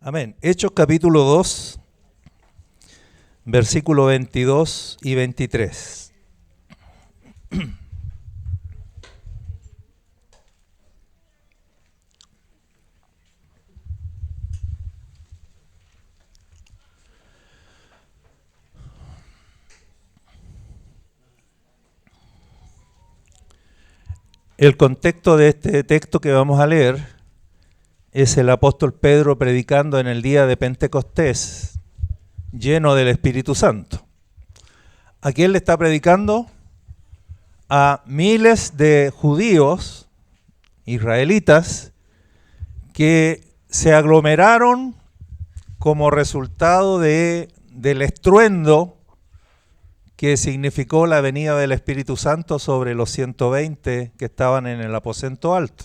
Amén. Hechos capítulo 2, versículo 22 y 23. El contexto de este texto que vamos a leer es el apóstol Pedro predicando en el día de Pentecostés, lleno del Espíritu Santo. ¿A quién le está predicando? A miles de judíos, israelitas, que se aglomeraron como resultado del estruendo que significó la venida del Espíritu Santo sobre los 120 que estaban en el aposento alto.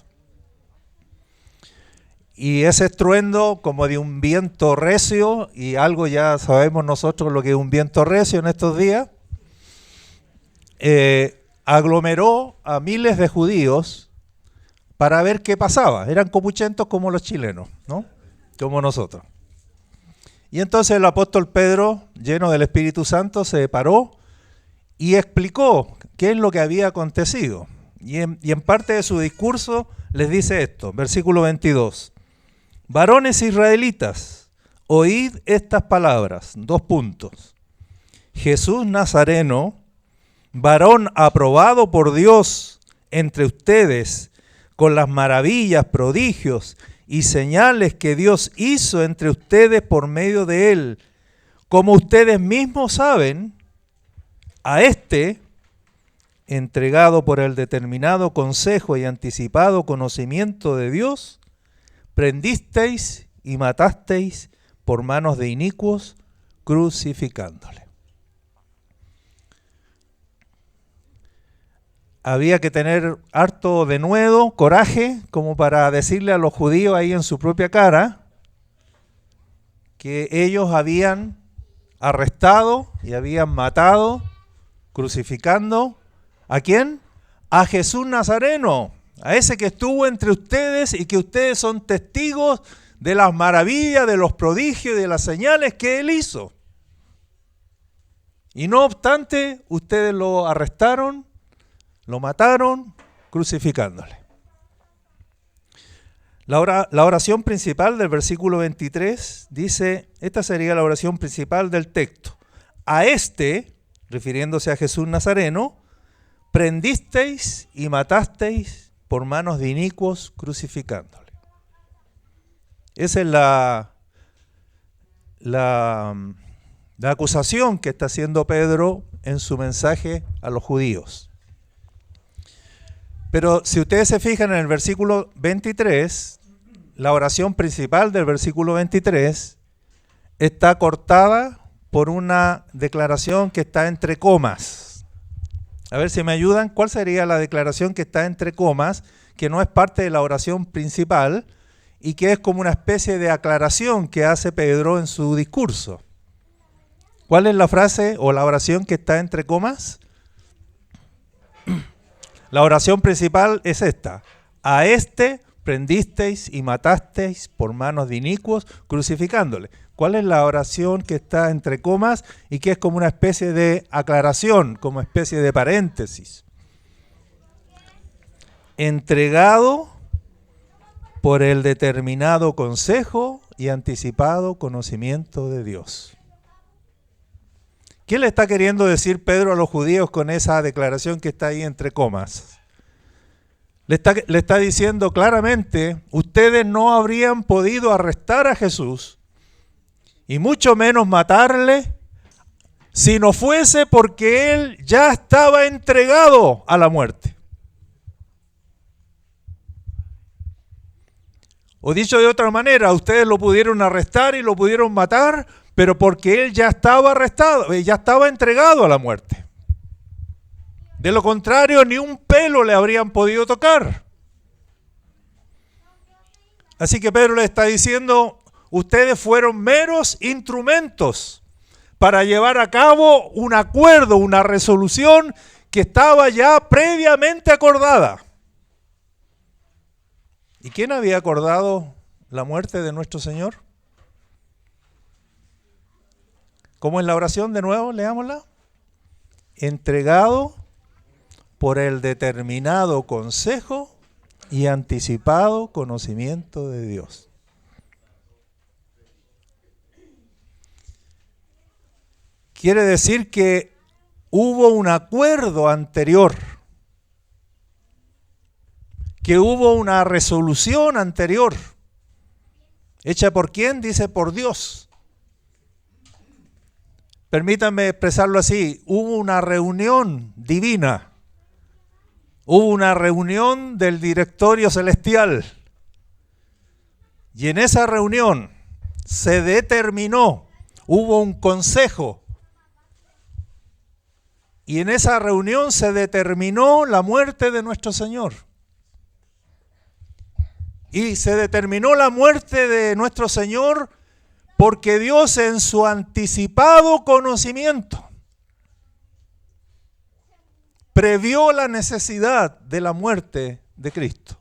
Y ese estruendo, como de un viento recio, y algo ya sabemos nosotros lo que es un viento recio en estos días, aglomeró a miles de judíos para ver qué pasaba. Eran copuchentos como los chilenos, ¿no? Como nosotros. Y entonces el apóstol Pedro, lleno del Espíritu Santo, se paró y explicó qué es lo que había acontecido. Y en parte de su discurso les dice esto, versículo 22. Varones israelitas, oíd estas palabras, : Jesús Nazareno, varón aprobado por Dios entre ustedes, con las maravillas, prodigios y señales que Dios hizo entre ustedes por medio de él, como ustedes mismos saben, a este, entregado por el determinado consejo y anticipado conocimiento de Dios, prendisteis y matasteis por manos de inicuos, crucificándole. Había que tener harto denuedo, coraje, como para decirle a los judíos ahí en su propia cara que ellos habían arrestado y habían matado, crucificando, ¿a quién? A Jesús Nazareno, a ese que estuvo entre ustedes y que ustedes son testigos de las maravillas, de los prodigios y de las señales que él hizo. Y no obstante, ustedes lo arrestaron, lo mataron, crucificándole. La oración principal del versículo 23 dice, esta sería la oración principal del texto. A este, refiriéndose a Jesús Nazareno, prendisteis y matasteis por manos de inicuos, crucificándole. Esa es la acusación que está haciendo Pedro en su mensaje a los judíos. Pero si ustedes se fijan en el versículo 23, la oración principal del versículo 23 está cortada por una declaración que está entre comas. A ver si me ayudan, ¿cuál sería la declaración que está entre comas, que no es parte de la oración principal y que es como una especie de aclaración que hace Pedro en su discurso? ¿Cuál es la frase o la oración que está entre comas? La oración principal es esta. A este prendisteis y matasteis por manos de inicuos, crucificándole. ¿Cuál es la oración que está entre comas y que es como una especie de aclaración, como especie de paréntesis? Entregado por el determinado consejo y anticipado conocimiento de Dios. ¿Qué le está queriendo decir Pedro a los judíos con esa declaración que está ahí entre comas? Le está diciendo claramente, ustedes no habrían podido arrestar a Jesús y mucho menos matarle si no fuese porque él ya estaba entregado a la muerte. O dicho de otra manera, ustedes lo pudieron arrestar y lo pudieron matar, pero porque él ya estaba arrestado, ya estaba entregado a la muerte. De lo contrario, ni un pelo le habrían podido tocar. Así que Pedro le está diciendo, ustedes fueron meros instrumentos para llevar a cabo un acuerdo, una resolución que estaba ya previamente acordada. ¿Y quién había acordado la muerte de nuestro Señor? ¿Cómo es la oración? De nuevo, leámosla. Entregado por el determinado consejo y anticipado conocimiento de Dios. Quiere decir que hubo un acuerdo anterior, que hubo una resolución anterior. ¿Hecha por quién? Dice por Dios. Permítanme expresarlo así, hubo una reunión divina, hubo una reunión del directorio celestial, y en esa reunión se determinó, hubo un consejo, y en esa reunión se determinó la muerte de nuestro Señor. Y se determinó la muerte de nuestro Señor porque Dios en su anticipado conocimiento previó la necesidad de la muerte de Cristo.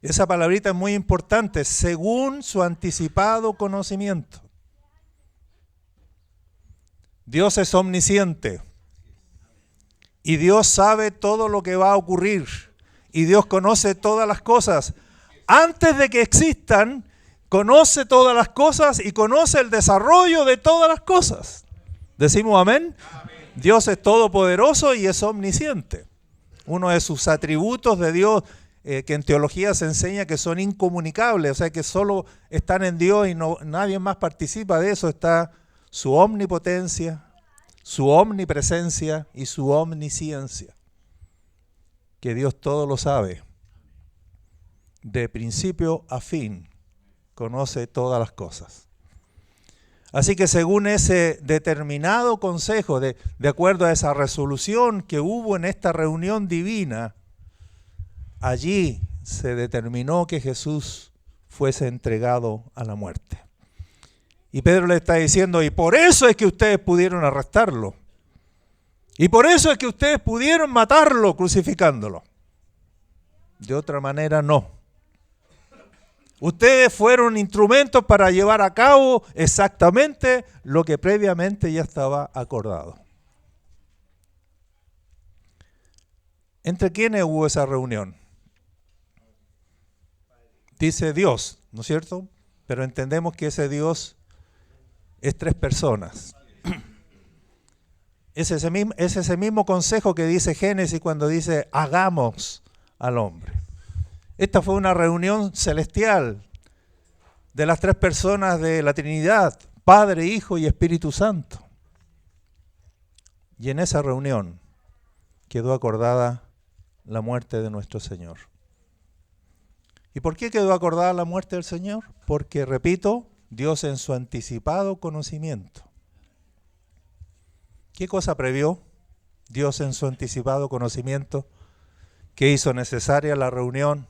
Esa palabrita es muy importante, según su anticipado conocimiento. Dios es omnisciente y Dios sabe todo lo que va a ocurrir y Dios conoce todas las cosas. Antes de que existan, conoce todas las cosas y conoce el desarrollo de todas las cosas. ¿Decimos amén? Amén. Dios es todopoderoso y es omnisciente. Uno de sus atributos de Dios, que en teología se enseña que son incomunicables, o sea que solo están en Dios y nadie más participa de eso, está su omnipotencia, su omnipresencia y su omnisciencia. Que Dios todo lo sabe, de principio a fin, conoce todas las cosas. Así que según ese determinado consejo, de acuerdo a esa resolución que hubo en esta reunión divina, allí se determinó que Jesús fuese entregado a la muerte. Y Pedro le está diciendo, y por eso es que ustedes pudieron arrestarlo. Y por eso es que ustedes pudieron matarlo crucificándolo. De otra manera no. Ustedes fueron instrumentos para llevar a cabo exactamente lo que previamente ya estaba acordado. ¿Entre quiénes hubo esa reunión? Dice Dios, ¿no es cierto? Pero entendemos que ese Dios es tres personas. Es ese mismo consejo que dice Génesis cuando dice hagamos al hombre. Esta fue una reunión celestial de las tres personas de la Trinidad, Padre, Hijo y Espíritu Santo. Y en esa reunión quedó acordada la muerte de nuestro Señor. ¿Y por qué quedó acordada la muerte del Señor? Porque, repito, Dios en su anticipado conocimiento. ¿Qué cosa previó Dios en su anticipado conocimiento? Que hizo necesaria la reunión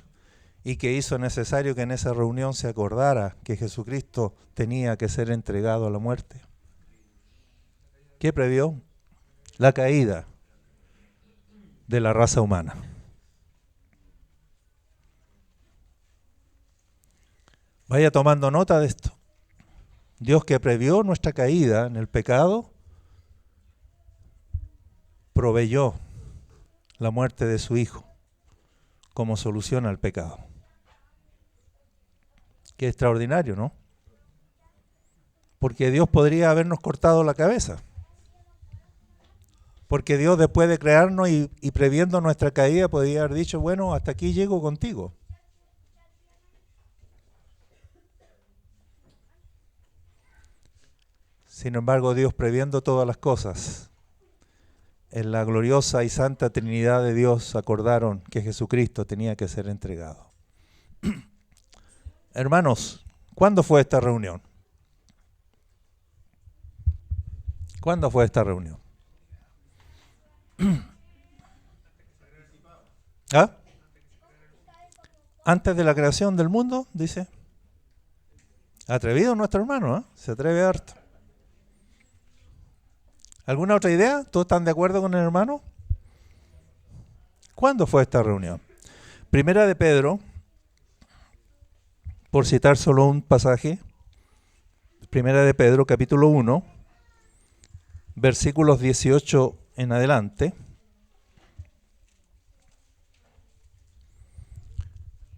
y que hizo necesario que en esa reunión se acordara que Jesucristo tenía que ser entregado a la muerte. ¿Qué previó? La caída de la raza humana. Vaya tomando nota de esto. Dios que previó nuestra caída en el pecado, proveyó la muerte de su Hijo como solución al pecado. Qué extraordinario, ¿no? Porque Dios podría habernos cortado la cabeza. Porque Dios, después de crearnos y previendo nuestra caída, podría haber dicho, bueno, hasta aquí llego contigo. Sin embargo, Dios, previendo todas las cosas, en la gloriosa y santa Trinidad de Dios acordaron que Jesucristo tenía que ser entregado. Hermanos, ¿cuándo fue esta reunión? ¿Cuándo fue esta reunión? ¿Ah? Antes de la creación del mundo, dice. Atrevido nuestro hermano, ¿eh? Se atreve harto. ¿Alguna otra idea? ¿Todos están de acuerdo con el hermano? ¿Cuándo fue esta reunión? Primera de Pedro, por citar solo un pasaje, Primera de Pedro, capítulo 1, versículos 18 en adelante.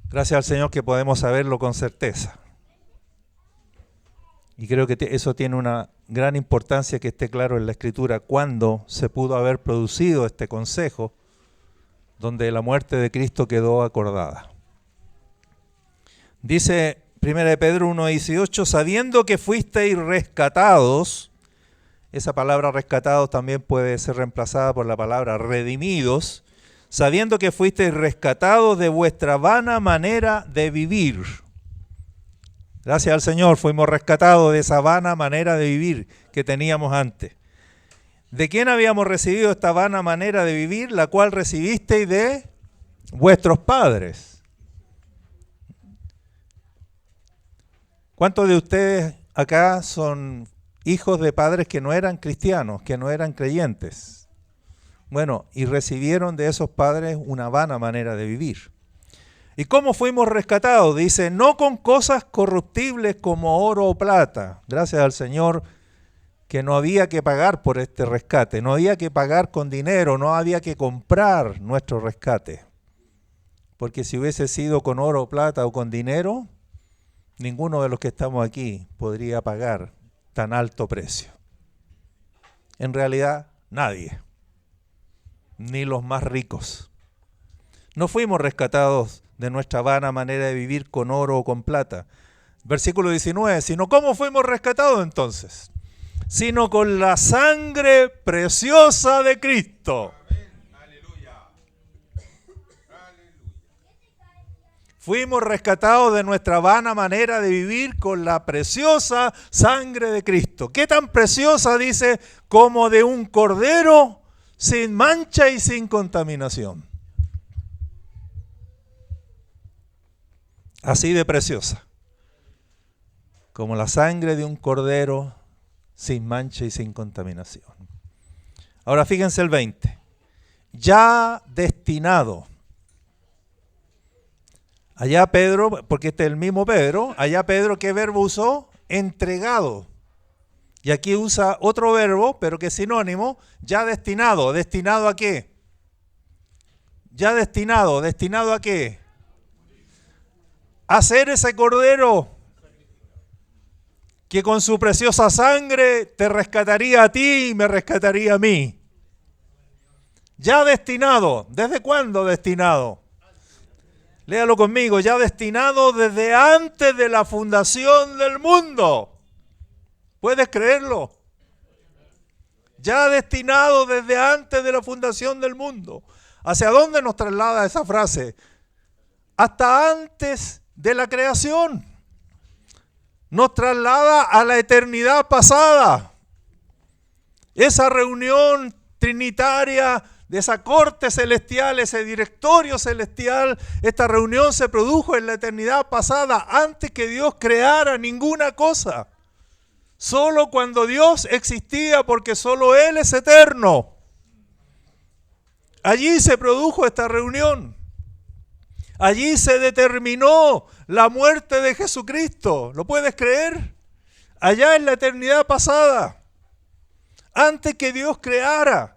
Gracias al Señor que podemos saberlo con certeza. Y creo que eso tiene una gran importancia que esté claro en la Escritura cuándo se pudo haber producido este consejo donde la muerte de Cristo quedó acordada. Dice 1 de Pedro 1:18, sabiendo que fuisteis rescatados, esa palabra rescatados también puede ser reemplazada por la palabra redimidos, sabiendo que fuisteis rescatados de vuestra vana manera de vivir. Gracias al Señor fuimos rescatados de esa vana manera de vivir que teníamos antes. ¿De quién habíamos recibido esta vana manera de vivir? La cual recibisteis de vuestros padres. ¿Cuántos de ustedes acá son hijos de padres que no eran cristianos, que no eran creyentes? Bueno, y recibieron de esos padres una vana manera de vivir. ¿Y cómo fuimos rescatados? Dice, no con cosas corruptibles como oro o plata. Gracias al Señor que no había que pagar por este rescate, no había que pagar con dinero, no había que comprar nuestro rescate. Porque si hubiese sido con oro o plata o con dinero, ninguno de los que estamos aquí podría pagar tan alto precio. En realidad, nadie, ni los más ricos. No fuimos rescatados de nuestra vana manera de vivir con oro o con plata. Versículo 19, sino ¿cómo fuimos rescatados entonces? Sino con la sangre preciosa de Cristo. Fuimos rescatados de nuestra vana manera de vivir con la preciosa sangre de Cristo. ¿Qué tan preciosa? Dice, como de un cordero sin mancha y sin contaminación. Así de preciosa, como la sangre de un cordero sin mancha y sin contaminación. Ahora fíjense el 20. Ya destinado. Allá Pedro, porque este es el mismo Pedro, allá Pedro, ¿qué verbo usó? Entregado. Y aquí usa otro verbo, pero que es sinónimo, ya destinado. ¿Destinado a qué? Ya destinado. ¿Destinado a qué? A ser ese cordero que con su preciosa sangre te rescataría a ti y me rescataría a mí. Ya destinado. ¿Desde cuándo destinado? Léalo conmigo. Ya destinado desde antes de la fundación del mundo. ¿Puedes creerlo? Ya destinado desde antes de la fundación del mundo. ¿Hacia dónde nos traslada esa frase? Hasta antes de la creación. Nos traslada a la eternidad pasada. Esa reunión trinitaria de esa corte celestial, ese directorio celestial, esta reunión se produjo en la eternidad pasada, antes que Dios creara ninguna cosa. Solo cuando Dios existía, porque solo Él es eterno. Allí se produjo esta reunión. Allí se determinó la muerte de Jesucristo. ¿Lo puedes creer? Allá en la eternidad pasada, antes que Dios creara.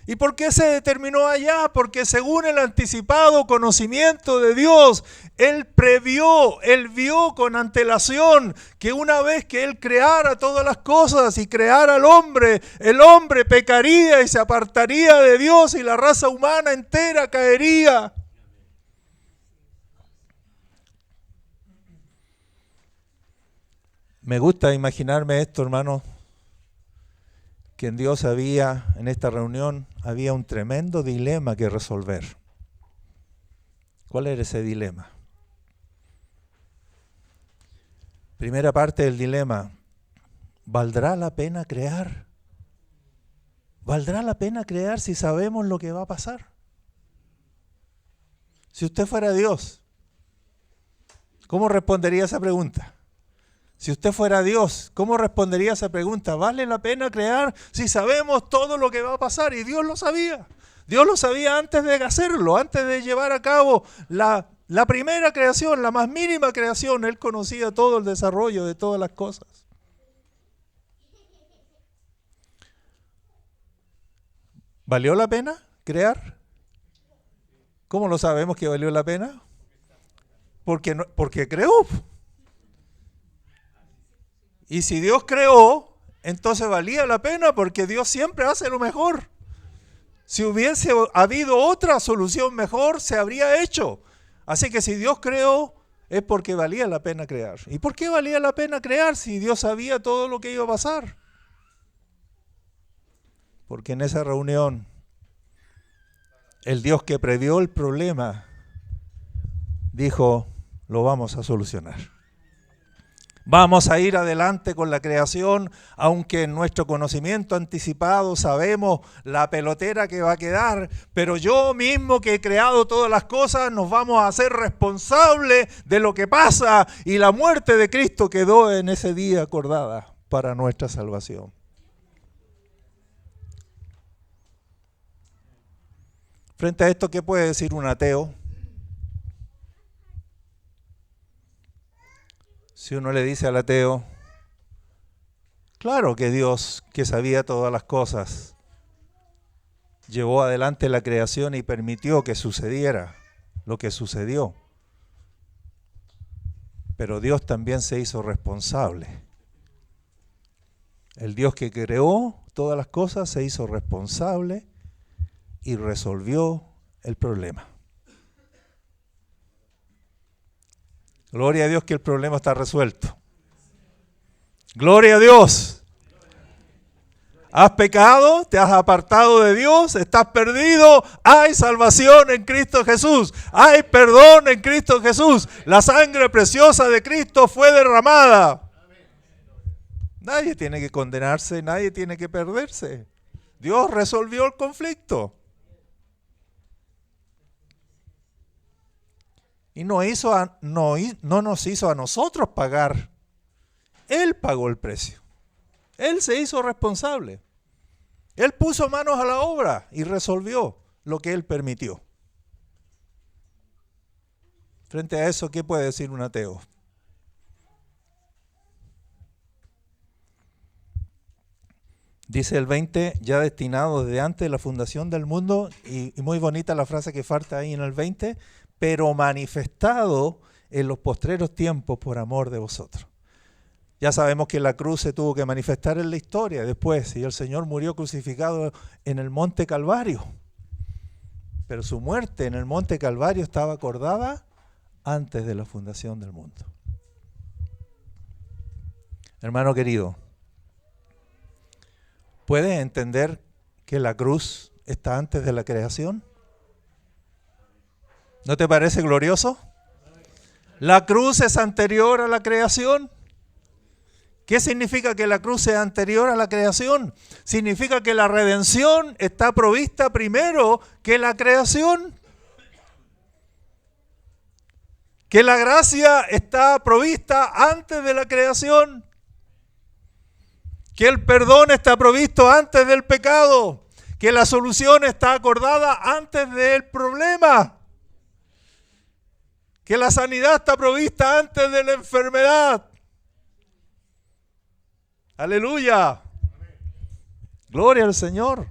¿Y por qué se determinó allá? Porque según el anticipado conocimiento de Dios, Él previó, Él vio con antelación que una vez que Él creara todas las cosas y creara al hombre, el hombre pecaría y se apartaría de Dios y la raza humana entera caería. Me gusta imaginarme esto, hermano, que en Dios en esta reunión, había un tremendo dilema que resolver. ¿Cuál era ese dilema? Primera parte del dilema, ¿valdrá la pena crear? ¿Valdrá la pena crear si sabemos lo que va a pasar? Si usted fuera Dios, ¿cómo respondería esa pregunta? Si usted fuera Dios, ¿cómo respondería esa pregunta? ¿Vale la pena crear si sabemos todo lo que va a pasar? Y Dios lo sabía. Dios lo sabía antes de hacerlo, antes de llevar a cabo la primera creación, la más mínima creación. Él conocía todo el desarrollo de todas las cosas. ¿Valió la pena crear? ¿Cómo lo sabemos que valió la pena? Porque creó. Y si Dios creó, entonces valía la pena porque Dios siempre hace lo mejor. Si hubiese habido otra solución mejor, se habría hecho. Así que si Dios creó, es porque valía la pena crear. ¿Y por qué valía la pena crear si Dios sabía todo lo que iba a pasar? Porque en esa reunión, el Dios que previó el problema dijo, lo vamos a solucionar. Vamos a ir adelante con la creación, aunque en nuestro conocimiento anticipado sabemos la pelotera que va a quedar, pero yo mismo que he creado todas las cosas, nos vamos a hacer responsables de lo que pasa, y la muerte de Cristo quedó en ese día acordada para nuestra salvación. Frente a esto, ¿qué puede decir un ateo? Si uno le dice al ateo, claro que Dios, que sabía todas las cosas, llevó adelante la creación y permitió que sucediera lo que sucedió. Pero Dios también se hizo responsable. El Dios que creó todas las cosas se hizo responsable y resolvió el problema. Gloria a Dios que el problema está resuelto. Gloria a Dios. ¿Has pecado? ¿Te has apartado de Dios? ¿Estás perdido? Hay salvación en Cristo Jesús. Hay perdón en Cristo Jesús. La sangre preciosa de Cristo fue derramada. Nadie tiene que condenarse, nadie tiene que perderse. Dios resolvió el conflicto. Y no nos hizo a nosotros pagar. Él pagó el precio. Él se hizo responsable. Él puso manos a la obra y resolvió lo que Él permitió. Frente a eso, ¿qué puede decir un ateo? Dice el 20, ya destinado desde antes de la fundación del mundo, y muy bonita la frase que falta ahí en el 20, pero manifestado en los postreros tiempos por amor de vosotros. Ya sabemos que la cruz se tuvo que manifestar en la historia después, y el Señor murió crucificado en el monte Calvario. Pero su muerte en el monte Calvario estaba acordada antes de la fundación del mundo. Hermano querido, ¿puedes entender que la cruz está antes de la creación? ¿No te parece glorioso? La cruz es anterior a la creación. ¿Qué significa que la cruz sea anterior a la creación? Significa que la redención está provista primero que la creación. Que la gracia está provista antes de la creación. Que el perdón está provisto antes del pecado. Que la solución está acordada antes del problema. Que la sanidad está provista antes de la enfermedad. Aleluya. Gloria al Señor.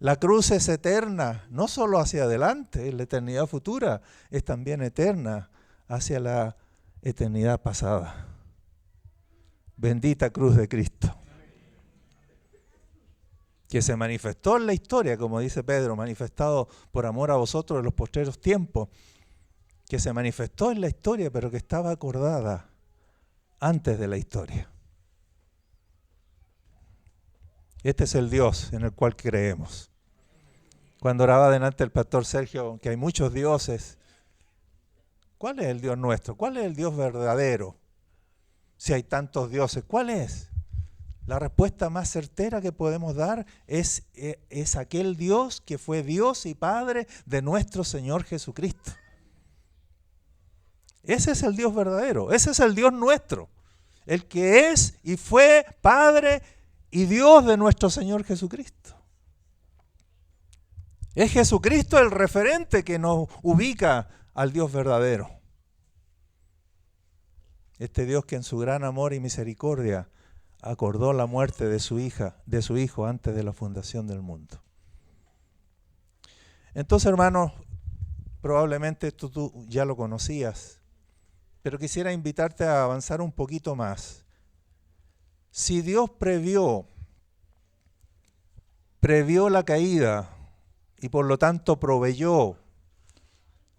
La cruz es eterna, no solo hacia adelante, la eternidad futura, es también eterna hacia la eternidad pasada. Bendita cruz de Cristo. Que se manifestó en la historia, como dice Pedro, manifestado por amor a vosotros en los postreros tiempos. Que se manifestó en la historia, pero que estaba acordada antes de la historia. Este es el Dios en el cual creemos. Cuando oraba delante del pastor Sergio, que hay muchos dioses, ¿cuál es el Dios nuestro? ¿Cuál es el Dios verdadero? Si hay tantos dioses, ¿cuál es? La respuesta más certera que podemos dar es aquel Dios que fue Dios y Padre de nuestro Señor Jesucristo. Ese es el Dios verdadero, ese es el Dios nuestro, el que es y fue Padre y Dios de nuestro Señor Jesucristo. Es Jesucristo el referente que nos ubica al Dios verdadero. Este Dios que en su gran amor y misericordia acordó la muerte de su Hijo antes de la fundación del mundo. Entonces, hermanos, probablemente esto tú ya lo conocías, pero quisiera invitarte a avanzar un poquito más. Si Dios previó la caída y por lo tanto proveyó,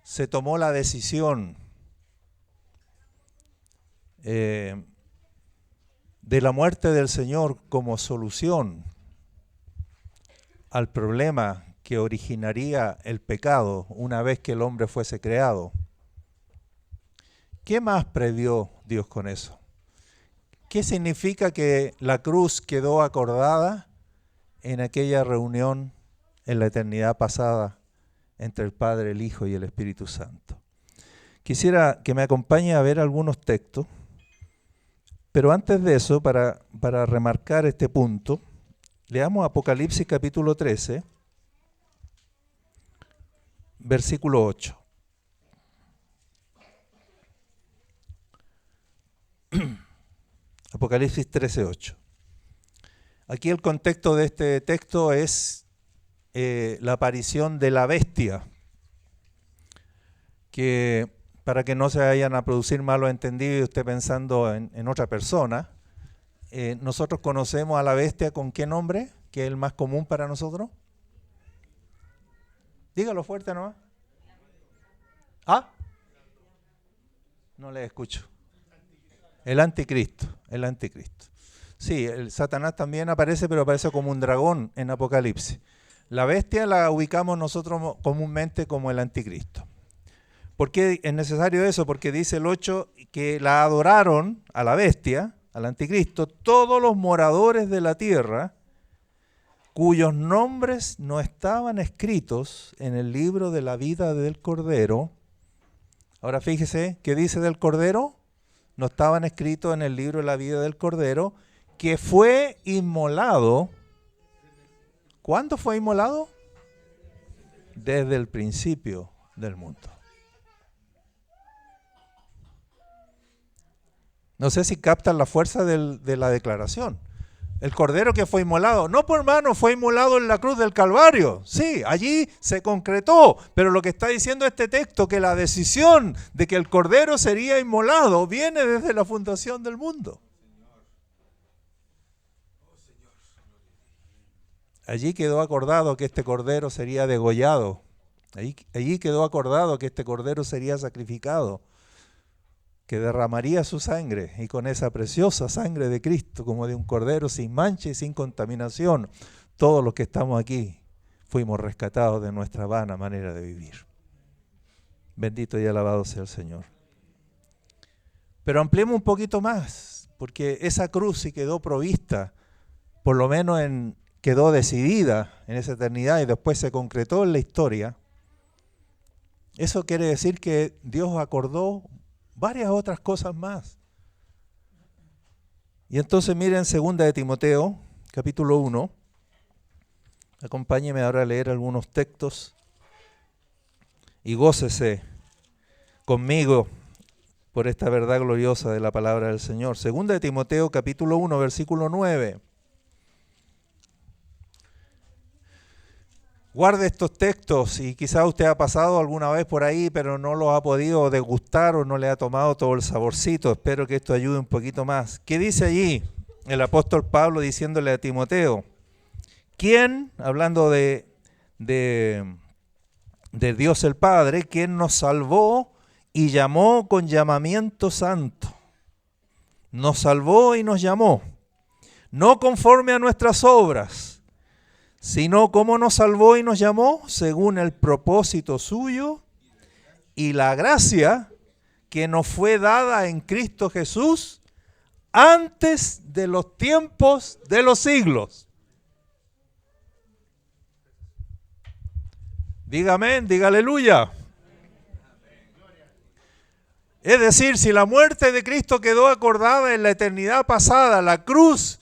se tomó la decisión de la muerte del Señor como solución al problema que originaría el pecado una vez que el hombre fuese creado. ¿Qué más previó Dios con eso? ¿Qué significa que la cruz quedó acordada en aquella reunión en la eternidad pasada entre el Padre, el Hijo y el Espíritu Santo? Quisiera que me acompañe a ver algunos textos, pero antes de eso, para remarcar este punto, leamos Apocalipsis capítulo 13, versículo 8. Apocalipsis 13, 8. Aquí el contexto de este texto es la aparición de la bestia, que para que no se vayan a producir malos entendidos y usted pensando en otra persona, nosotros conocemos a la bestia ¿con qué nombre? ¿Que es el más común para nosotros? Dígalo fuerte nomás. ¿Ah? No le escucho. El anticristo, el anticristo. Sí, el Satanás también aparece, pero aparece como un dragón en Apocalipsis. La bestia la ubicamos nosotros comúnmente como el anticristo. ¿Por qué es necesario eso? Porque dice el 8 que la adoraron a la bestia, al anticristo, todos los moradores de la tierra, cuyos nombres no estaban escritos en el libro de la vida del Cordero. Ahora fíjese, ¿qué dice del Cordero? No estaban escritos en el libro de la vida del Cordero, que fue inmolado. ¿Cuándo fue inmolado? Desde el principio del mundo. No sé si captan la fuerza de la declaración. El Cordero que fue inmolado, no por mano, fue inmolado en la cruz del Calvario. Sí, allí se concretó, pero lo que está diciendo este texto, que la decisión de que el Cordero sería inmolado, viene desde la fundación del mundo. Allí quedó acordado que este Cordero sería degollado. Allí quedó acordado que este Cordero sería sacrificado, que derramaría su sangre, y con esa preciosa sangre de Cristo, como de un cordero sin mancha y sin contaminación, todos los que estamos aquí fuimos rescatados de nuestra vana manera de vivir. Bendito y alabado sea el Señor. Pero ampliemos un poquito más, porque esa cruz sí quedó provista, por lo menos quedó decidida en esa eternidad y después se concretó en la historia. Eso quiere decir que Dios acordó varias otras cosas más. Y entonces miren 2 de Timoteo, capítulo 1. Acompáñeme ahora a leer algunos textos y gócese conmigo por esta verdad gloriosa de la palabra del Señor. 2 de Timoteo, capítulo 1, versículo 9. Guarde estos textos y quizás usted ha pasado alguna vez por ahí, pero no los ha podido degustar o no le ha tomado todo el saborcito. Espero que esto ayude un poquito más. ¿Qué dice allí el apóstol Pablo diciéndole a Timoteo? ¿Quién, hablando de Dios el Padre, quien nos salvó y llamó con llamamiento santo? Nos salvó y nos llamó, no conforme a nuestras obras, sino como nos salvó y nos llamó según el propósito suyo y la gracia que nos fue dada en Cristo Jesús antes de los tiempos de los siglos. Diga amén, diga aleluya. Es decir, si la muerte de Cristo quedó acordada en la eternidad pasada, la cruz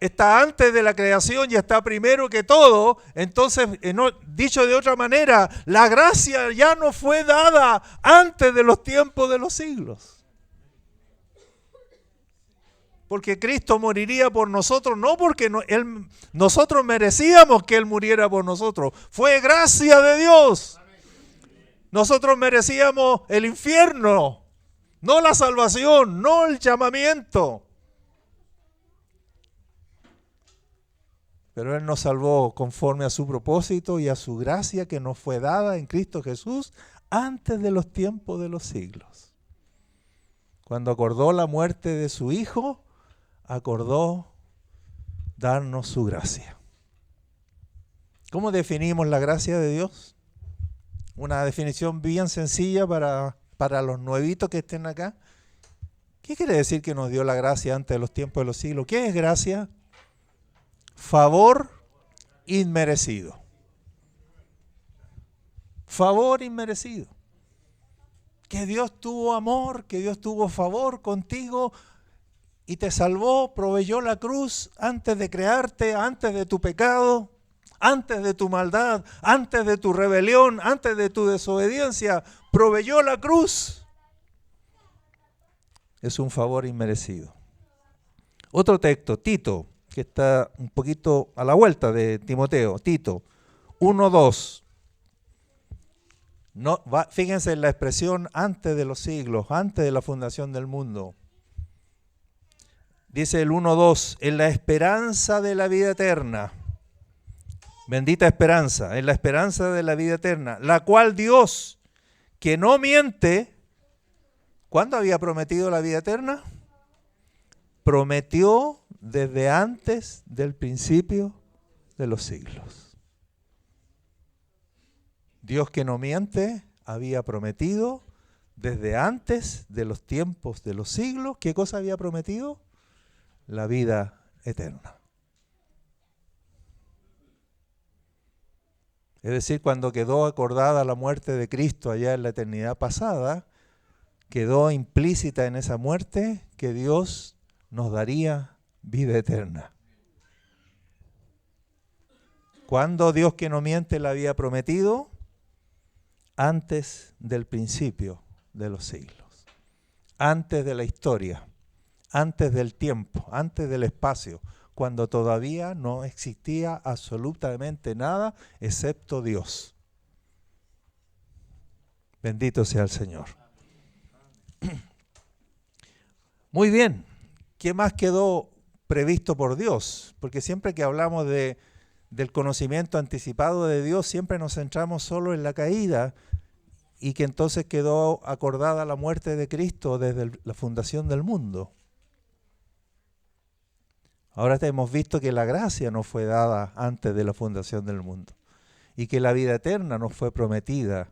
está antes de la creación y está primero que todo, entonces, dicho de otra manera, la gracia ya no fue dada antes de los tiempos de los siglos. Porque Cristo moriría por nosotros, no porque nosotros merecíamos que Él muriera por nosotros. Fue gracia de Dios. Nosotros merecíamos el infierno, no la salvación, no el llamamiento. Pero Él nos salvó conforme a su propósito y a su gracia que nos fue dada en Cristo Jesús antes de los tiempos de los siglos. Cuando acordó la muerte de su Hijo, acordó darnos su gracia. ¿Cómo definimos la gracia de Dios? Una definición bien sencilla para los nuevitos que estén acá. ¿Qué quiere decir que nos dio la gracia antes de los tiempos de los siglos? ¿Qué es gracia? Favor inmerecido. Favor inmerecido. Que Dios tuvo amor, que Dios tuvo favor contigo y te salvó, proveyó la cruz antes de crearte, antes de tu pecado, antes de tu maldad, antes de tu rebelión, antes de tu desobediencia, proveyó la cruz. Es un favor inmerecido. Otro texto, Tito, que está un poquito a la vuelta de Timoteo, Tito 1:2. Fíjense en la expresión antes de los siglos, antes de la fundación del mundo. Dice el 1:2, en la esperanza de la vida eterna. Bendita esperanza, en la esperanza de la vida eterna, la cual Dios, que no miente, ¿cuándo había prometido la vida eterna? Prometió desde antes del principio de los siglos. Dios que no miente había prometido desde antes de los tiempos de los siglos. ¿Qué cosa había prometido? La vida eterna. Es decir, cuando quedó acordada la muerte de Cristo allá en la eternidad pasada, quedó implícita en esa muerte que Dios nos daría vida eterna. ¿Cuándo Dios que no miente la había prometido? Antes del principio de los siglos, antes de la historia, antes del tiempo, antes del espacio, cuando todavía no existía absolutamente nada excepto Dios. Bendito sea el Señor. Muy bien, ¿qué más quedó previsto por Dios? Porque siempre que hablamos del conocimiento anticipado de Dios, siempre nos centramos solo en la caída y que entonces quedó acordada la muerte de Cristo desde la fundación del mundo. Ahora hemos visto que la gracia nos fue dada antes de la fundación del mundo y que la vida eterna nos fue prometida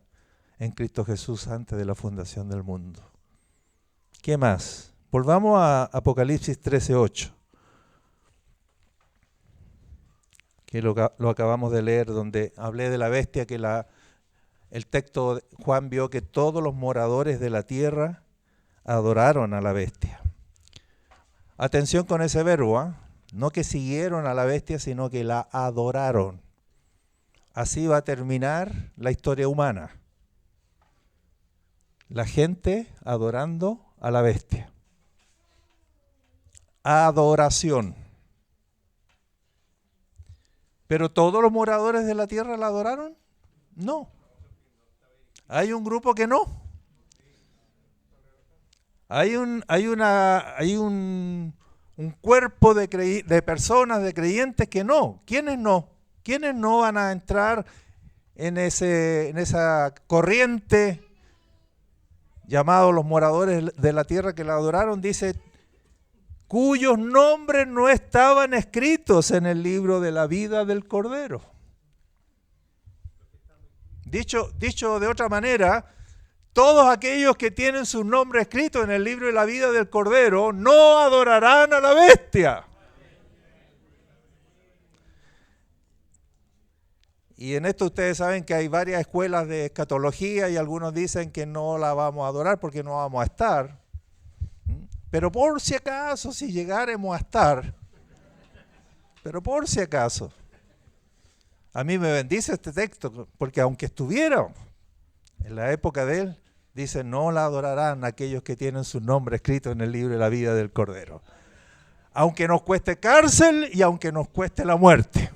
en Cristo Jesús antes de la fundación del mundo. ¿Qué más? Volvamos a Apocalipsis 13:8. Que lo acabamos de leer, donde hablé de la bestia, que el texto, Juan vio que todos los moradores de la tierra adoraron a la bestia. Atención con ese verbo, ¿eh? No que siguieron a la bestia, sino que la adoraron. Así va a terminar la historia humana. La gente adorando a la bestia. Adoración. ¿Pero todos los moradores de la tierra la adoraron? No. Hay un grupo que no. Hay un cuerpo de personas, de creyentes que no. ¿Quiénes no? ¿Quiénes no van a entrar en esa corriente llamados los moradores de la tierra que la adoraron? Dice, cuyos nombres no estaban escritos en el libro de la vida del Cordero. Dicho de otra manera, todos aquellos que tienen sus nombres escritos en el libro de la vida del Cordero no adorarán a la bestia. Y en esto ustedes saben que hay varias escuelas de escatología y algunos dicen que no la vamos a adorar porque no vamos a estar. Pero por si acaso, si llegáramos a estar, pero por si acaso, a mí me bendice este texto, porque aunque estuviera en la época de él, dice, no la adorarán aquellos que tienen su nombre escrito en el libro de la vida del Cordero. Aunque nos cueste cárcel y aunque nos cueste la muerte.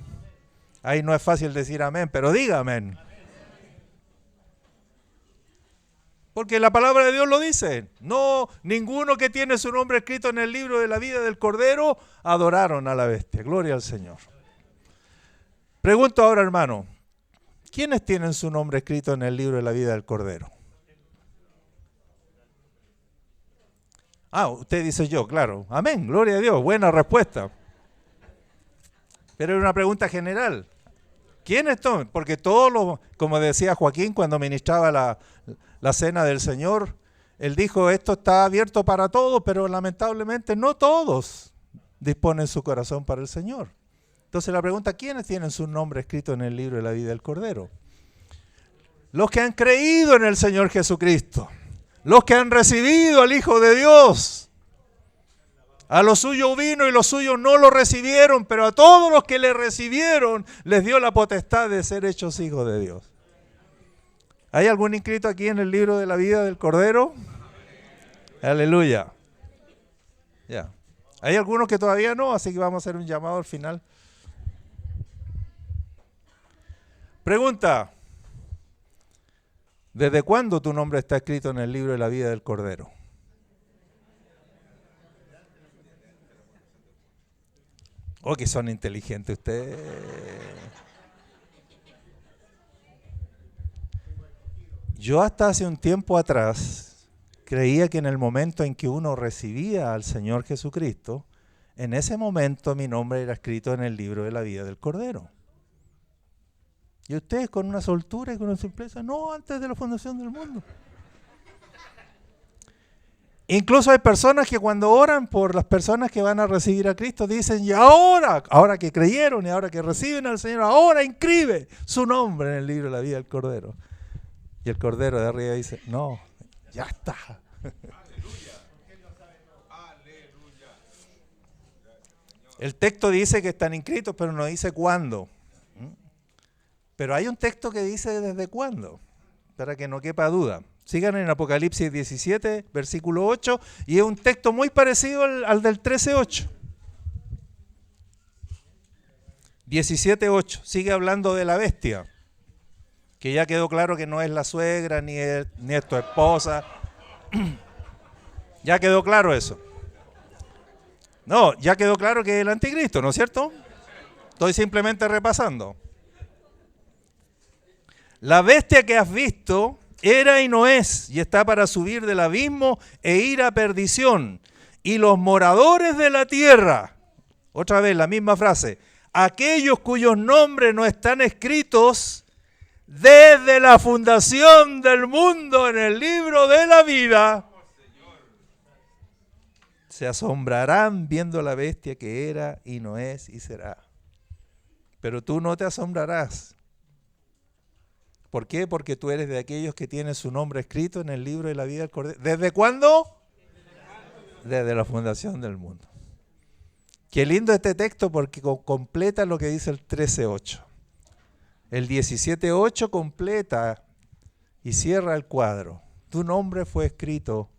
Ahí no es fácil decir amén, pero diga amén. Porque la palabra de Dios lo dice. No, ninguno que tiene su nombre escrito en el libro de la vida del Cordero adoraron a la bestia. Gloria al Señor. Pregunto ahora, hermano, ¿quiénes tienen su nombre escrito en el libro de la vida del Cordero? Usted dice yo, claro. Amén, gloria a Dios, buena respuesta. Pero es una pregunta general. ¿Quiénes son? Porque todos los, como decía Joaquín cuando ministraba la cena del Señor, él dijo, esto está abierto para todos, pero lamentablemente no todos disponen su corazón para el Señor. Entonces la pregunta, ¿quiénes tienen su nombre escrito en el libro de la vida del Cordero? Los que han creído en el Señor Jesucristo, los que han recibido al Hijo de Dios. A los suyos vino y los suyos no lo recibieron, pero a todos los que le recibieron les dio la potestad de ser hechos hijos de Dios. ¿Hay algún inscrito aquí en el libro de la vida del Cordero? Aleluya. Ya. Hay algunos que todavía no, así que vamos a hacer un llamado al final. Pregunta. ¿Desde cuándo tu nombre está escrito en el libro de la vida del Cordero? Oh, que son inteligentes ustedes. Yo hasta hace un tiempo atrás creía que en el momento en que uno recibía al Señor Jesucristo, en ese momento mi nombre era escrito en el libro de la vida del Cordero. Y ustedes con una soltura y con una simpleza, no, antes de la fundación del mundo. Incluso hay personas que cuando oran por las personas que van a recibir a Cristo dicen, y ahora que creyeron y ahora que reciben al Señor, ahora inscribe su nombre en el libro de la vida del Cordero. Y el Cordero de arriba dice, no, ya está. El texto dice que están inscritos, pero no dice cuándo. Pero hay un texto que dice desde cuándo, para que no quepa duda. Sigan en Apocalipsis 17, versículo 8, y es un texto muy parecido al del 13:8. 17:8, sigue hablando de la bestia, que ya quedó claro que no es la suegra, ni es tu esposa. Ya quedó claro eso. No, ya quedó claro que es el anticristo, ¿no es cierto? Estoy simplemente repasando. La bestia que has visto era y no es, y está para subir del abismo e ir a perdición. Y los moradores de la tierra, otra vez la misma frase, aquellos cuyos nombres no están escritos desde la fundación del mundo en el libro de la vida, se asombrarán viendo la bestia que era y no es y será. Pero tú no te asombrarás. ¿Por qué? Porque tú eres de aquellos que tienen su nombre escrito en el libro de la vida del Cordero. ¿Desde cuándo? Desde la fundación del mundo. Qué lindo este texto porque completa lo que dice el 13:8. El 17:8 completa y cierra el cuadro. Tu nombre fue escrito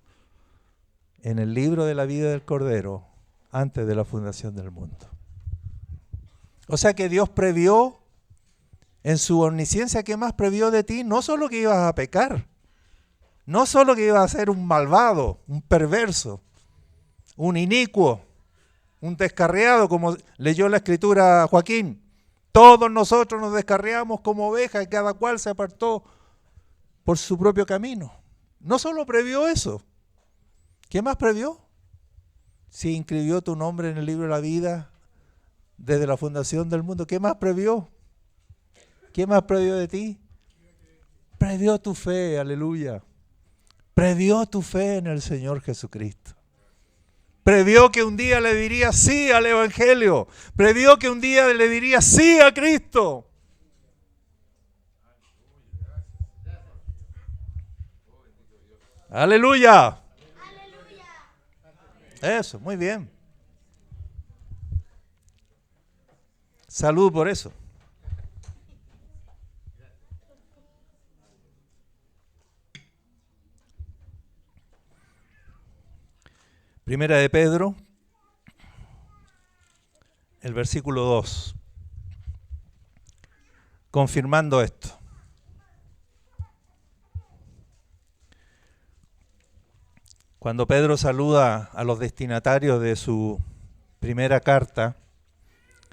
en el libro de la vida del Cordero antes de la fundación del mundo. O sea que Dios previó en su omnisciencia, ¿qué más previó de ti? No solo que ibas a pecar, no solo que ibas a ser un malvado, un perverso, un inicuo, un descarriado, como leyó la escritura Joaquín. Todos nosotros nos descarriamos como ovejas y cada cual se apartó por su propio camino. No solo previó eso, ¿qué más previó? Si inscribió tu nombre en el libro de la vida desde la fundación del mundo, ¿qué más previó? ¿Qué más previó de ti? Previó tu fe, aleluya. Previó tu fe en el Señor Jesucristo. Previó que un día le dirías sí al Evangelio. Previó que un día le dirías sí a Cristo. Aleluya. Eso, muy bien. Salud por eso. Primera de Pedro, el versículo 2, confirmando esto. Cuando Pedro saluda a los destinatarios de su primera carta,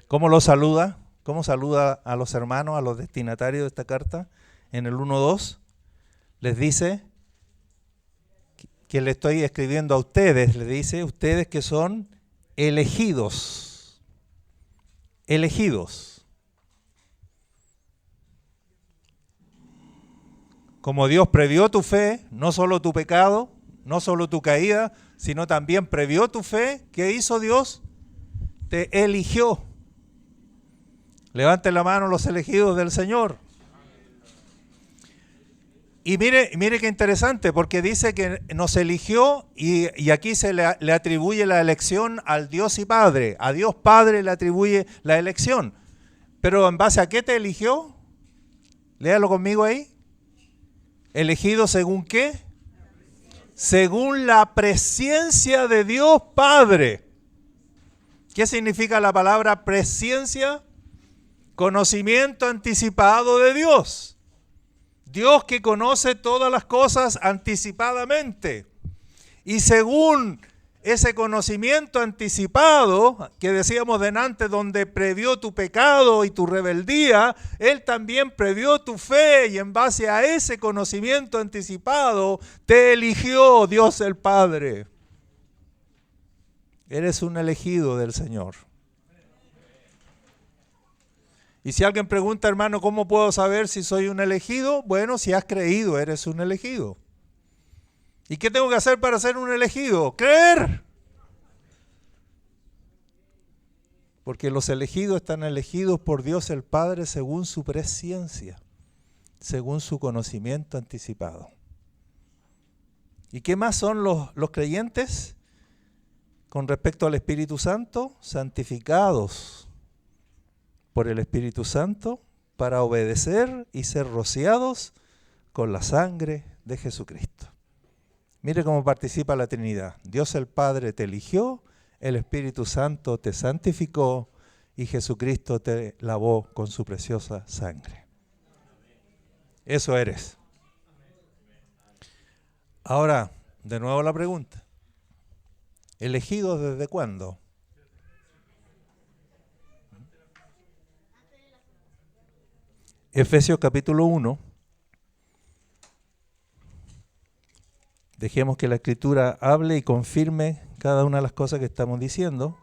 ¿cómo los saluda? ¿Cómo saluda a los hermanos, a los destinatarios de esta carta? En el 1:2 les dice que le estoy escribiendo a ustedes, le dice, ustedes que son elegidos. Elegidos. Como Dios previó tu fe, no solo tu pecado, no solo tu caída, sino también previó tu fe, ¿qué hizo Dios? Te eligió. Levanten la mano los elegidos del Señor. Y mire qué interesante, porque dice que nos eligió y aquí se le atribuye la elección al Dios y Padre. A Dios Padre le atribuye la elección. Pero ¿en base a qué te eligió? Léalo conmigo ahí. ¿Elegido según qué? Según la presciencia de Dios Padre. ¿Qué significa la palabra presciencia? Conocimiento anticipado de Dios. Dios que conoce todas las cosas anticipadamente. Y según ese conocimiento anticipado que decíamos delante, donde previó tu pecado y tu rebeldía, Él también previó tu fe, y en base a ese conocimiento anticipado te eligió Dios el Padre. Eres un elegido del Señor. Y si alguien pregunta, hermano, ¿cómo puedo saber si soy un elegido? Bueno, si has creído, eres un elegido. ¿Y qué tengo que hacer para ser un elegido? ¡Creer! Porque los elegidos están elegidos por Dios el Padre según su presciencia, según su conocimiento anticipado. ¿Y qué más son los creyentes? Con respecto al Espíritu Santo, santificados por el Espíritu Santo para obedecer y ser rociados con la sangre de Jesucristo. Mire cómo participa la Trinidad. Dios el Padre te eligió, el Espíritu Santo te santificó y Jesucristo te lavó con su preciosa sangre. Eso eres. Ahora, de nuevo la pregunta. ¿Elegidos desde cuándo? Efesios capítulo 1. Dejemos que la Escritura hable y confirme cada una de las cosas que estamos diciendo.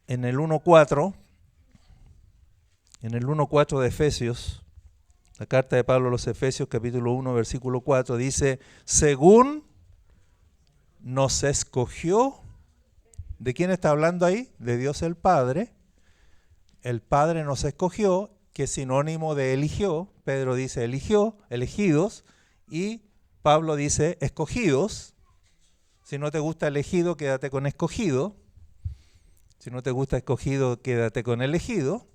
En el 1:4, de Efesios, la carta de Pablo a los Efesios, capítulo 1, versículo 4, dice, según nos escogió, ¿de quién está hablando ahí? De Dios el Padre. El Padre nos escogió, que es sinónimo de eligió. Pedro dice eligió, elegidos, y Pablo dice escogidos. Si no te gusta elegido, quédate con escogido. Si no te gusta escogido, quédate con elegido.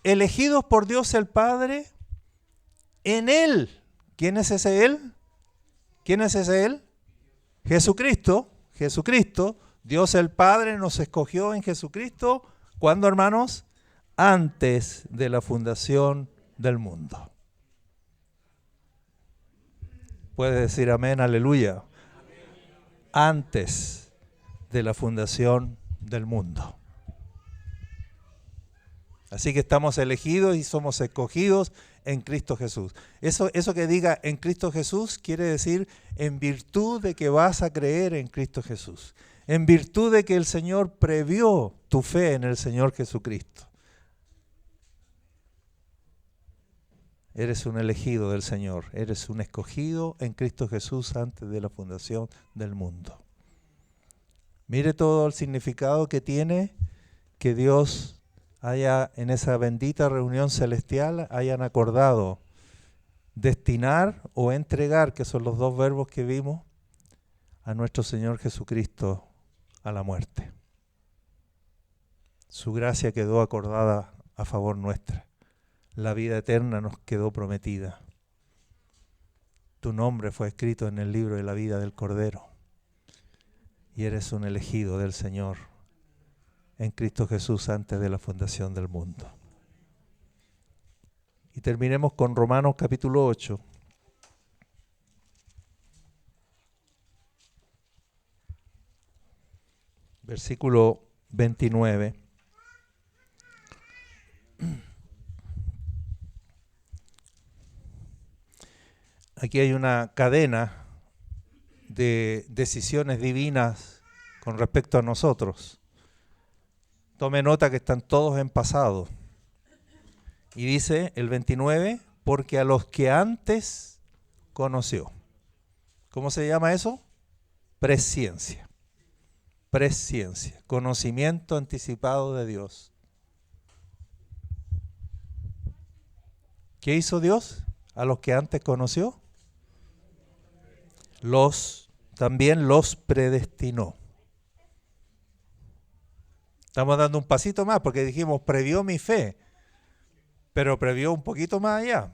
Elegidos por Dios el Padre en Él. ¿Quién es ese Él? ¿Quién es ese Él? Jesucristo. Jesucristo. Dios el Padre nos escogió en Jesucristo. ¿Cuándo, hermanos? Antes de la fundación del mundo. Puedes decir amén, aleluya. Antes de la fundación del mundo. Así que estamos elegidos y somos escogidos en Cristo Jesús. Eso que diga en Cristo Jesús quiere decir en virtud de que vas a creer en Cristo Jesús. En virtud de que el Señor previó tu fe en el Señor Jesucristo. Eres un elegido del Señor, eres un escogido en Cristo Jesús antes de la fundación del mundo. Mire todo el significado que tiene que Dios haya en esa bendita reunión celestial, hayan acordado destinar o entregar, que son los dos verbos que vimos, a nuestro Señor Jesucristo a la muerte. Su gracia quedó acordada a favor nuestra. La vida eterna nos quedó prometida. Tu nombre fue escrito en el libro de la vida del Cordero. Y eres un elegido del Señor. en Cristo Jesús antes de la fundación del mundo. Y terminemos con Romanos capítulo 8. Versículo 29. Aquí hay una cadena de decisiones divinas con respecto a nosotros. Tome nota que están todos en pasado. Y dice el 29, porque a los que antes conoció. ¿Cómo se llama eso? Presciencia. Presciencia, conocimiento anticipado de Dios. ¿Qué hizo Dios a los que antes conoció? También los predestinó. Estamos dando un pasito más porque dijimos previó mi fe, pero previó un poquito más allá.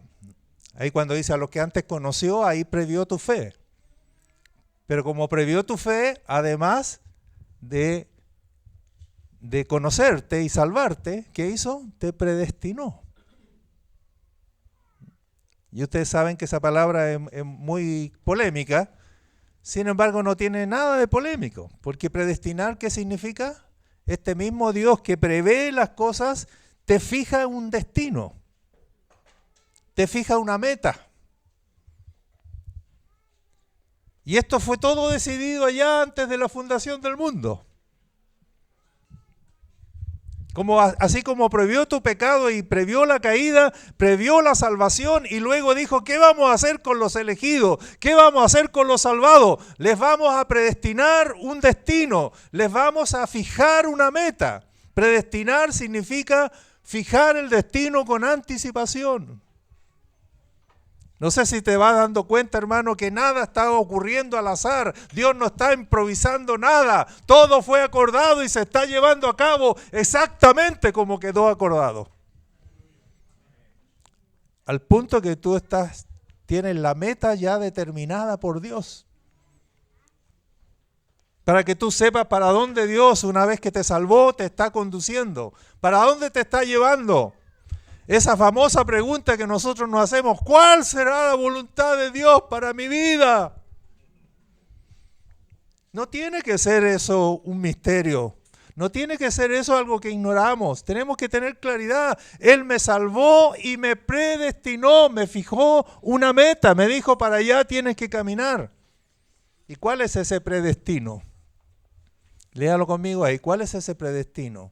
Ahí cuando dice a los que antes conoció, ahí previó tu fe. Pero como previó tu fe, además de conocerte y salvarte, ¿qué hizo? Te predestinó. Y ustedes saben que esa palabra es muy polémica, sin embargo no tiene nada de polémico, porque predestinar, ¿qué significa? Este mismo Dios que prevé las cosas te fija un destino, te fija una meta. Y esto fue todo decidido allá antes de la fundación del mundo. Así como previó tu pecado y previó la caída, previó la salvación y luego dijo, ¿qué vamos a hacer con los elegidos? ¿Qué vamos a hacer con los salvados? Les vamos a predestinar un destino, les vamos a fijar una meta. Predestinar significa fijar el destino con anticipación. No sé si te vas dando cuenta, hermano, que nada está ocurriendo al azar. Dios no está improvisando nada. Todo fue acordado y se está llevando a cabo exactamente como quedó acordado. Al punto que tú tienes la meta ya determinada por Dios. Para que tú sepas para dónde Dios, una vez que te salvó, te está conduciendo. ¿Para dónde te está llevando? Esa famosa pregunta que nosotros nos hacemos, ¿cuál será la voluntad de Dios para mi vida? No tiene que ser eso un misterio. No tiene que ser eso algo que ignoramos. Tenemos que tener claridad. Él me salvó y me predestinó, me fijó una meta. Me dijo, para allá tienes que caminar. ¿Y cuál es ese predestino? Léalo conmigo ahí. ¿Cuál es ese predestino?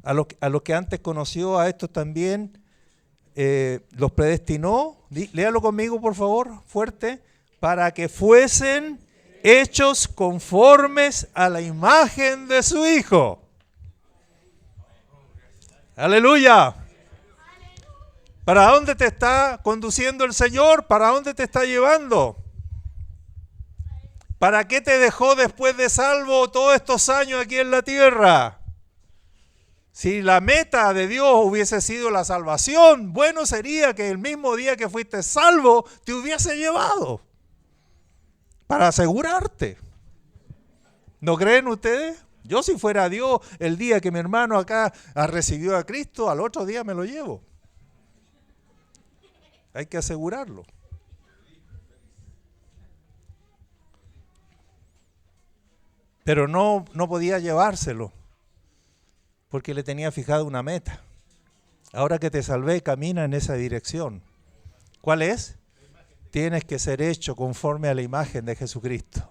A los que antes conoció, a estos también los predestinó. Léalo conmigo, por favor, fuerte. Para que fuesen hechos conformes a la imagen de su Hijo. ¡Aleluya! ¿Para dónde te está conduciendo el Señor? ¿Para dónde te está llevando? ¿Para qué te dejó después de salvo todos estos años aquí en la tierra? Si la meta de Dios hubiese sido la salvación, bueno sería que el mismo día que fuiste salvo te hubiese llevado para asegurarte. ¿No creen ustedes? Yo si fuera Dios, el día que mi hermano acá recibió a Cristo, al otro día me lo llevo. Hay que asegurarlo. Pero no podía llevárselo, porque le tenía fijado una meta. Ahora que te salvé, camina en esa dirección. ¿Cuál es? Tienes que ser hecho conforme a la imagen de Jesucristo.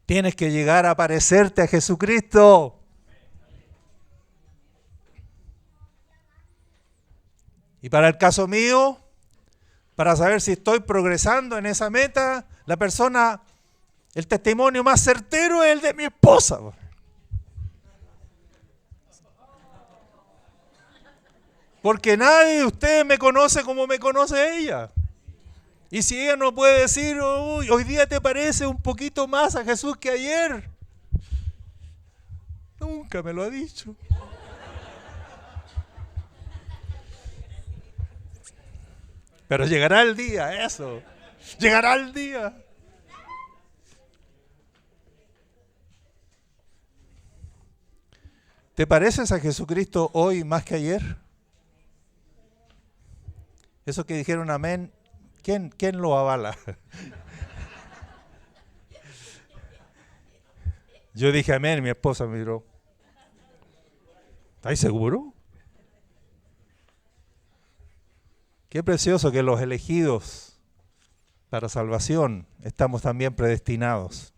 Tienes que llegar a parecerte a Jesucristo. Y para el caso mío, para saber si estoy progresando en esa meta, el testimonio más certero es el de mi esposa. Porque nadie de ustedes me conoce como me conoce ella. Y si ella no puede decir, hoy día te parece un poquito más a Jesús que ayer. Nunca me lo ha dicho. Pero llegará el día, eso. Llegará el día. ¿Te pareces a Jesucristo hoy más que ayer? Esos que dijeron amén, ¿quién lo avala? Yo dije amén, mi esposa me miró. ¿Estáis seguros? Qué precioso que los elegidos para salvación estamos también predestinados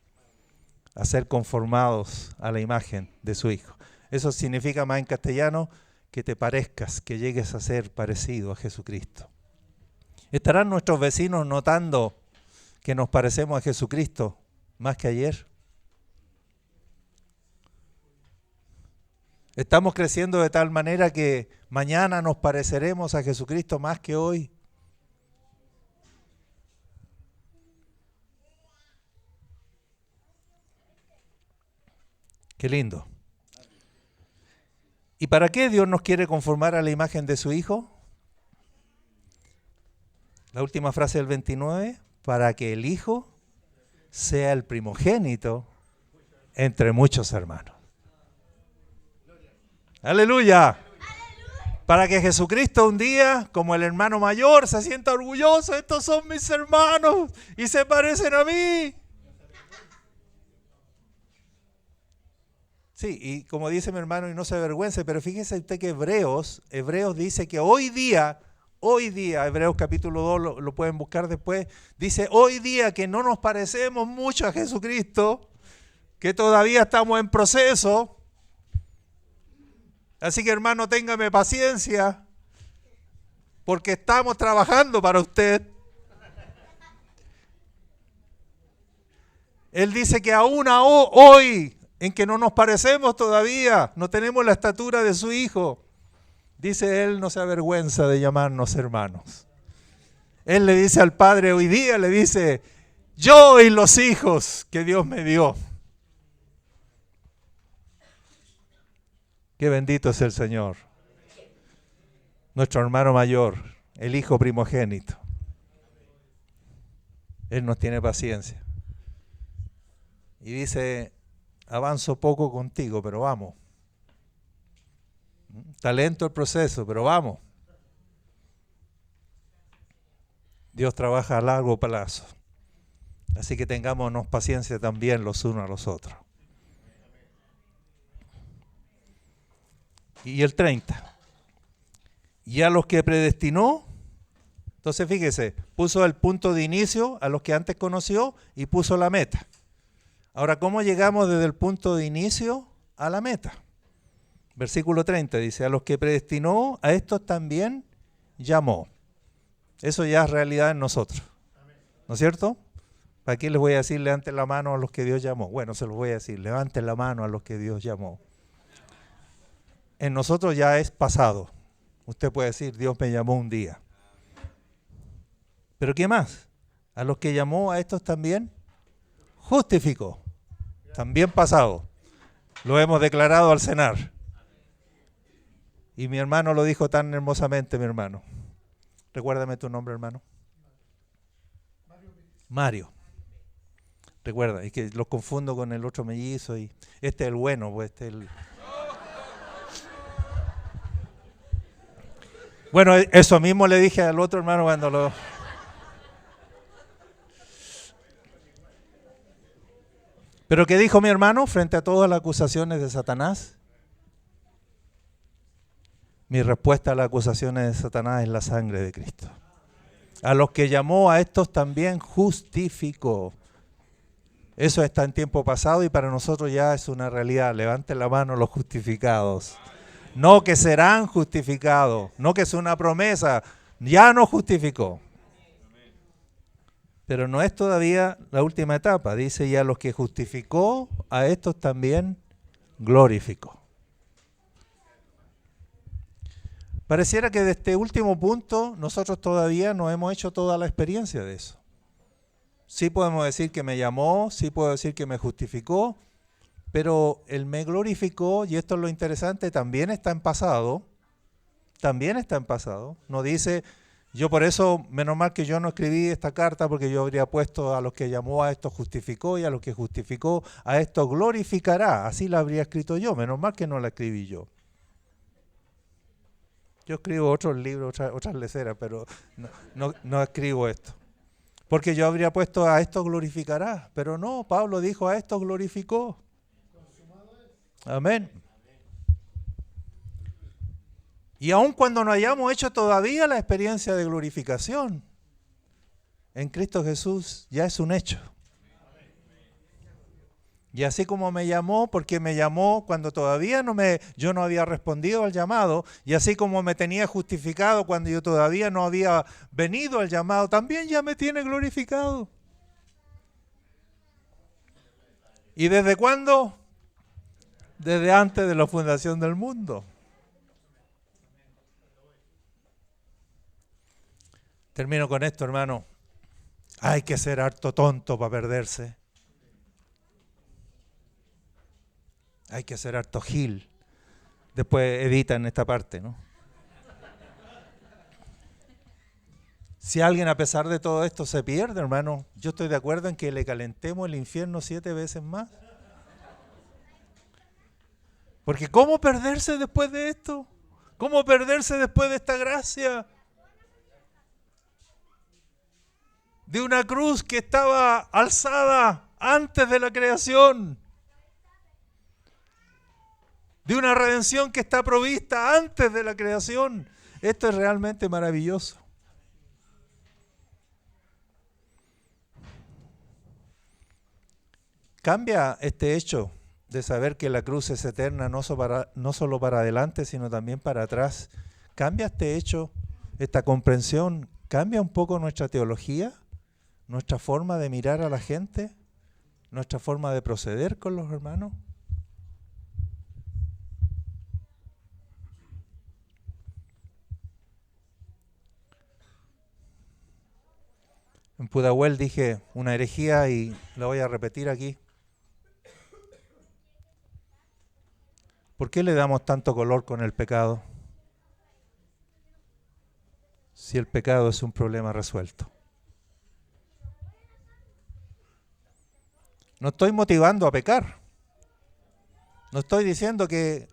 a ser conformados a la imagen de su Hijo. Eso significa más en castellano que te parezcas, que llegues a ser parecido a Jesucristo. ¿Estarán nuestros vecinos notando que nos parecemos a Jesucristo más que ayer? ¿Estamos creciendo de tal manera que mañana nos pareceremos a Jesucristo más que hoy? Qué lindo. ¿Y para qué Dios nos quiere conformar a la imagen de su Hijo? La última frase del 29, para que el Hijo sea el primogénito entre muchos hermanos. ¡Aleluya! Para que Jesucristo un día, como el hermano mayor, se sienta orgulloso. Estos son mis hermanos y se parecen a mí. Sí, y como dice mi hermano, y no se avergüence, pero fíjese usted que Hebreos dice que hoy día, Hebreos capítulo 2, lo pueden buscar después, dice hoy día que no nos parecemos mucho a Jesucristo, que todavía estamos en proceso. Así que hermano, téngame paciencia, porque estamos trabajando para usted. Él dice que aún hoy, en que no nos parecemos todavía, no tenemos la estatura de su Hijo, dice él, no se avergüenza de llamarnos hermanos. Él le dice al Padre hoy día, le dice, yo y los hijos que Dios me dio. Qué bendito es el Señor. Nuestro hermano mayor, el Hijo primogénito. Él nos tiene paciencia. Y dice, avanzo poco contigo, pero vamos. Talento el proceso, pero vamos. Dios trabaja a largo plazo. Así que tengámonos paciencia también los unos a los otros. Y el 30. Y a los que predestinó, entonces fíjese, puso el punto de inicio a los que antes conoció y puso la meta. Ahora, ¿cómo llegamos desde el punto de inicio a la meta? Versículo 30 dice, a los que predestinó, a estos también llamó. Eso ya es realidad en nosotros. ¿No es cierto? ¿Para qué les voy a decir levanten la mano a los que Dios llamó? Bueno, se los voy a decir, levanten la mano a los que Dios llamó. En nosotros ya es pasado. Usted puede decir, Dios me llamó un día. ¿Pero qué más? A los que llamó, a estos también justificó. También pasado. Lo hemos declarado al cenar. Y mi hermano lo dijo tan hermosamente, mi hermano. Recuérdame tu nombre, hermano. Mario. Recuerda, es que los confundo con el otro mellizo y este es el bueno, pues este es el... Bueno, eso mismo le dije al otro hermano cuando lo... Pero ¿qué dijo mi hermano frente a todas las acusaciones de Satanás? Mi respuesta a las acusaciones de Satanás es la sangre de Cristo. A los que llamó, a estos también justificó. Eso está en tiempo pasado y para nosotros ya es una realidad. Levanten la mano los justificados. No que serán justificados, no que es una promesa, ya nos justificó. Pero no es todavía la última etapa. Dice, y a los que justificó, a estos también glorificó. Pareciera que de este último punto nosotros todavía no hemos hecho toda la experiencia de eso. Sí podemos decir que me llamó, sí puedo decir que me justificó, pero el me glorificó, y esto es lo interesante, también está en pasado. También está en pasado. No dice, Yo por eso, menos mal que yo no escribí esta carta, porque yo habría puesto a los que llamó a esto justificó y a los que justificó a esto glorificará. Así la habría escrito yo, menos mal que no la escribí yo. Yo escribo otros libros, otras leceras, pero no escribo esto. Porque yo habría puesto a esto glorificará, pero no, Pablo dijo a esto glorificó. Amén. Y aun cuando no hayamos hecho todavía la experiencia de glorificación, en Cristo Jesús ya es un hecho. Y así como me llamó, porque me llamó cuando todavía yo no había respondido al llamado, y así como me tenía justificado cuando yo todavía no había venido al llamado, también ya me tiene glorificado. ¿Y desde cuándo? Desde antes de la fundación del mundo. Termino con esto, hermano. Hay que ser harto tonto para perderse. Hay que ser harto gil. Después editan esta parte, ¿no? Si alguien a pesar de todo esto se pierde, hermano, yo estoy de acuerdo en que le calentemos el infierno 7 veces más. Porque ¿cómo perderse después de esto? ¿Cómo perderse después de esta gracia? De una cruz que estaba alzada antes de la creación. De una redención que está provista antes de la creación. Esto es realmente maravilloso. Cambia este hecho de saber que la cruz es eterna no solo para adelante, sino también para atrás. Cambia este hecho, esta comprensión, cambia un poco nuestra teología, nuestra forma de mirar a la gente, nuestra forma de proceder con los hermanos. En Pudahuel dije una herejía y la voy a repetir aquí. ¿Por qué le damos tanto color con el pecado? Si el pecado es un problema resuelto. No estoy motivando a pecar. No estoy diciendo que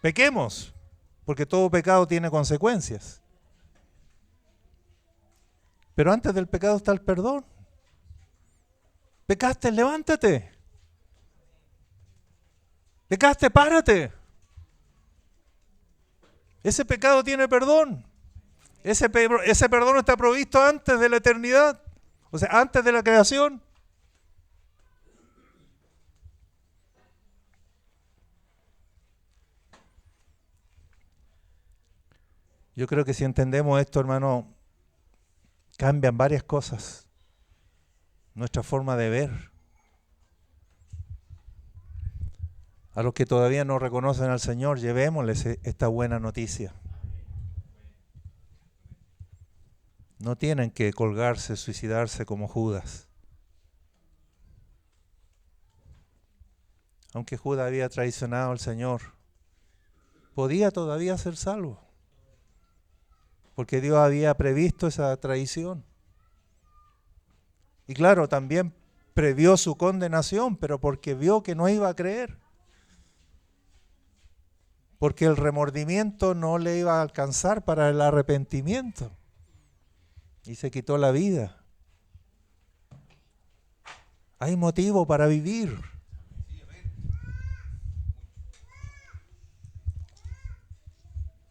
pequemos, porque todo pecado tiene consecuencias. Pero antes del pecado está el perdón. Pecaste, levántate. Pecaste, párate. Ese pecado tiene perdón. Ese perdón está provisto antes de la eternidad. O sea, antes de la creación. Yo creo que si entendemos esto, hermano, cambian varias cosas. Nuestra forma de ver. A los que todavía no reconocen al Señor, llevémosles esta buena noticia. No tienen que colgarse, suicidarse como Judas. Aunque Judas había traicionado al Señor, podía todavía ser salvo. Porque Dios había previsto esa traición. Y claro, también previó su condenación, pero porque vio que no iba a creer. Porque el remordimiento no le iba a alcanzar para el arrepentimiento. Y se quitó la vida. Hay motivo para vivir.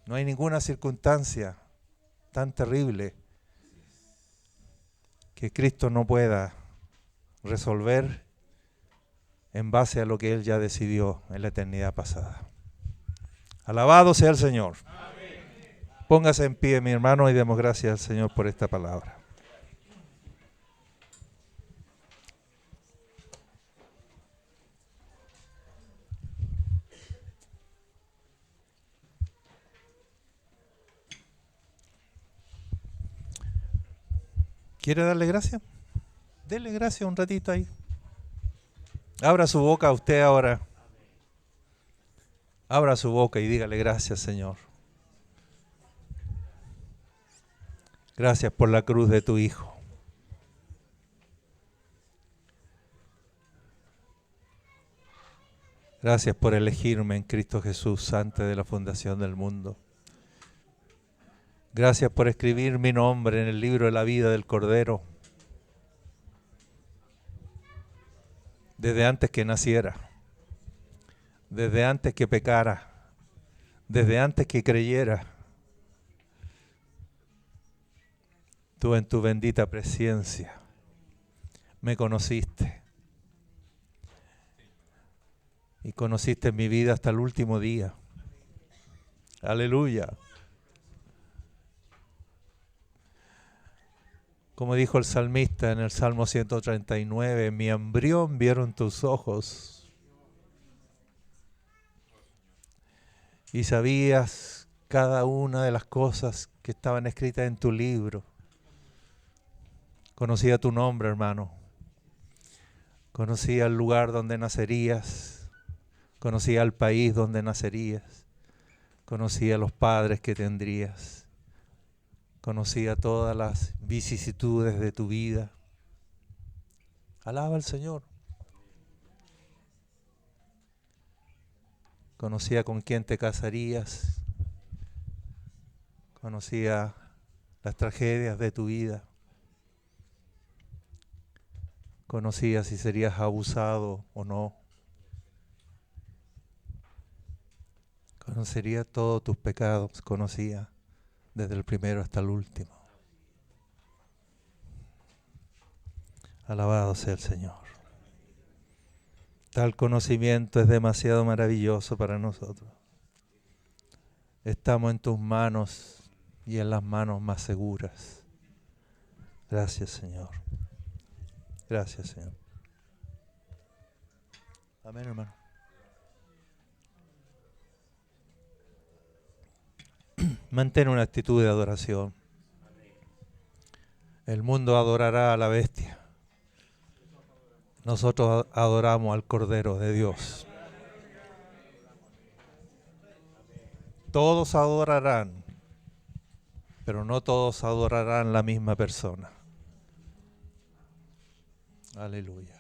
No hay ninguna circunstancia tan terrible que Cristo no pueda resolver en base a lo que Él ya decidió en la eternidad pasada. Alabado sea el Señor. Póngase en pie, mi hermano, y demos gracias al Señor por esta palabra. ¿Quiere darle gracias? Dele gracias un ratito ahí. Abra su boca usted ahora. Abra su boca y dígale gracias, Señor. Gracias por la cruz de tu Hijo. Gracias por elegirme en Cristo Jesús antes de la fundación del mundo. Gracias por escribir mi nombre en el libro de la vida del Cordero. Desde antes que naciera, desde antes que pecara, desde antes que creyera, tú en tu bendita presencia me conociste. Y conociste mi vida hasta el último día. Aleluya. Como dijo el salmista en el Salmo 139, mi embrión vieron tus ojos. Y sabías cada una de las cosas que estaban escritas en tu libro. Conocía tu nombre, hermano. Conocía el lugar donde nacerías. Conocía el país donde nacerías. Conocía los padres que tendrías. Conocía todas las vicisitudes de tu vida. Alaba al Señor. Conocía con quién te casarías. Conocía las tragedias de tu vida. Conocía si serías abusado o no. Conocería todos tus pecados, conocía desde el primero hasta el último. Alabado sea el Señor. Tal conocimiento es demasiado maravilloso para nosotros. Estamos en tus manos y en las manos más seguras. Gracias, Señor. Gracias, Señor. Amén, hermano. Mantén una actitud de adoración. El mundo adorará a la bestia. Nosotros adoramos al Cordero de Dios. Todos adorarán, pero no todos adorarán la misma persona. Aleluya.